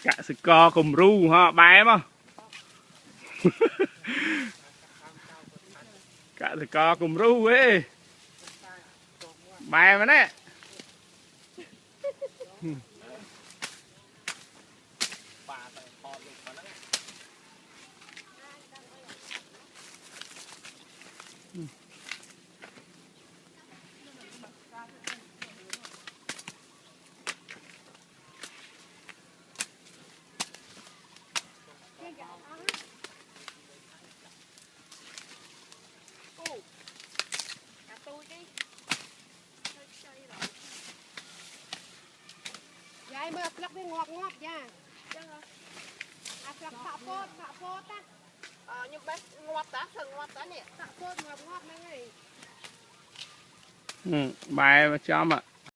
cả sự co cùng ru ha bài mà cả sự co cùng ru ấy bài mà nè Vậy mà lắc đi ngọt ngọt nha. Lắc thọ phốt á. Nhưng bé ngọt tá nè. Thọ phốt ngọt ngọt mấy ngày. bài mà cho mà